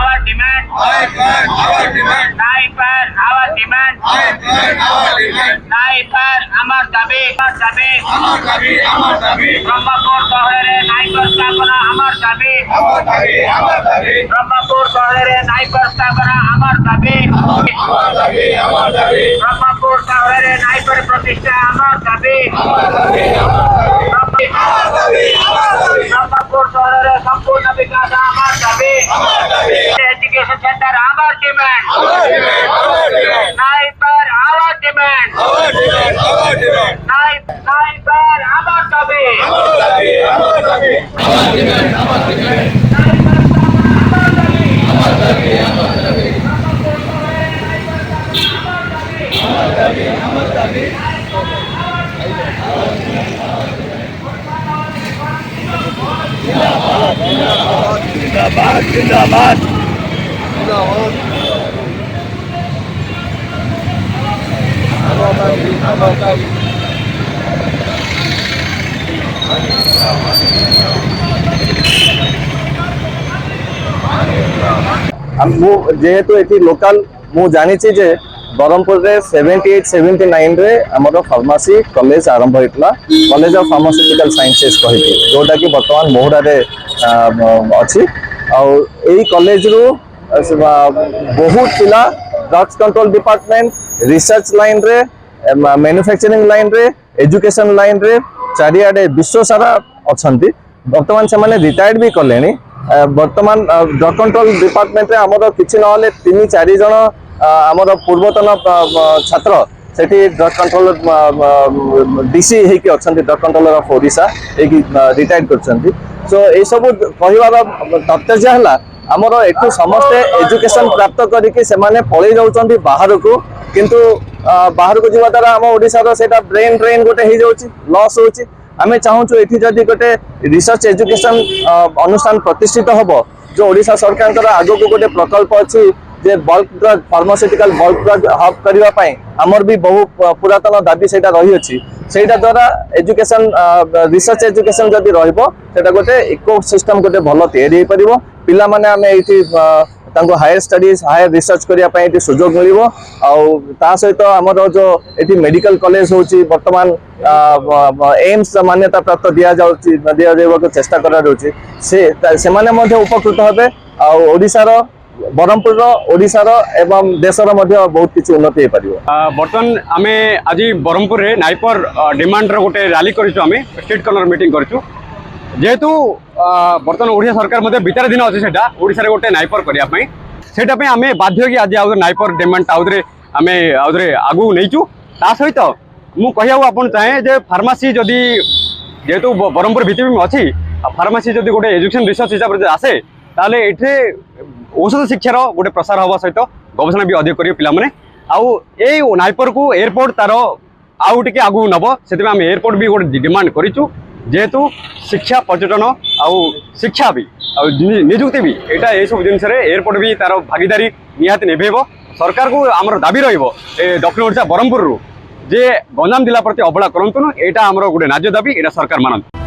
our demand. नाई पर our demand. नाई पर আমার দাবি ব্রহ্মপুর শহরে নাই প্রস্তাবনা আমার দাবি ব্রহ্মপুর শহরে নাই প্রস্তাবনা আমার দাবি ব্রহ্মপুর শহরে নাই প্রতিষ্ঠা আমার দাবি ব্রহ্মপুর শহরে সম্পূর্ণ বিকাশ আমার দাবি এডুকেশন সেন্টার আমার ডিমান্ড নাই पर our demand. नाई पर আমার দাবি जिंदाबाद जिंदाबाद जेहेतु ये लोकल मु जानी जे बरहमपुर रे 78-79 रे हमर फार्मेसी कॉलेज आरंभ होइतला कॉलेज ऑफ फार्मास्यूटिकल साइंसेस कहिथि जोटा कि वर्तमान मोहडा रे अछि आ एई कॉलेज रो बहुत पिला drugs control department research line रे मैन्युफैक्चरिंग लाइन रे एजुकेशन लाइन रे चारियाडे विश्व सारा अछंती वर्तमान से माने रिटायर्ड भी कलेनी वर्तमान ड्रग कंट्रोल डिपार्टमेंट रे हमर किछि नहले 3-4 जण हमर पूर्वतन छात्र सेठी ड्रग कंट्रोल डीसी हेकी अछंती ड्रग कंट्रोलर ऑफ ओडिशा हेकी रिटायर्ड करछंती सो ए सब कहिवार तात्पर्य हला हमर एठु समस्त एजुकेशन प्राप्त करिके से माने पळै जाउछंती बाहर को किंतु बाहर को जीवा द्वारा हम ओडिशा रो सेटा ब्रेन ड्रेन गोटे हे जाउची लॉस होची आमे चाहूछु एठी जदी गोटे रिसर्च एजुकेशन अनुष्ठान प्रतिष्ठित होबो जो ओडिशा सरकार आगो को गोटे प्रकल्प अछि जे bulk drug pharmaceutical bulk drug hub करिवा पई हमर भी बहु पुरातन दाबी सेटा रही अछि सेटा द्वारा एजुकेशन रिसर्च एजुकेशन जदी रहइबो सेटा गोटे इकोसिस्टम गोटे भलो तयारी हे परिबो पिला माने आमे एठी तांको हायर स्टडीज हायर रिसर्च करिया पई एठी सुजोग मिलिबो आ ता सहित हमर जो एठी मेडिकल कॉलेज होची वर्तमान एम्स मान्यता प्राप्त दिया जाइबो चेष्टा करा जाउची से माने मध्ये उपकृत हेबे आ ओडिसा रो बरहमपुर ओडिशा रो एवं देश रो मध्ये बहुत किछि उन्नति हे परिबो बर्तमान आमे आज बरहमपुर रे नाइपर डिमांड रो गोटे रैली करिछु आमे स्टेट कॉर्नर मीटिंग करिछु जेहेतु बर्तमान ओडिशा सरकार मध्ये विचार दिन अछि सेटा ओडिसा रे गोटे नाइपर करिया पई सेटा पई आमे बाध्य कि आज आउ नाइपर डिमांड आउदरे आमे आउदरे आगु नैचु ता सहित मु कहिया आपन चाहे जे फार्मेसी जदी जेहेतु बरहमपुर भितर में अछि फार्मेसी जदी गोटे एजुकेशन रिसर्च हिसाब रे आसे ताले एठे औषध शिक्षार गोटे प्रसार हवा सहित गवेषणा भी अधिक करियो पिला माने आउ ए नाइपर को एयरपोर्ट तारो आउ टिके आगु नबो सेते आमे एयरपोर्ट भी गोटे डिमांड करिछु जेहेतु शिक्षा पर्यटन आउ शिक्षा भी आउ नियुक्ति भी एटा ए सब जिनस रे एयरपोर्ट भी तारो भागीदारी निहात नेबेबो सरकार को हमर दाबी रहिबो ए दक्षिण ओडिशा बरहमपुर रु जे गंजाम जिला प्रति अवहेला करंतु एटा हमर गोटे राज्य दाबी एटा सरकार मानन।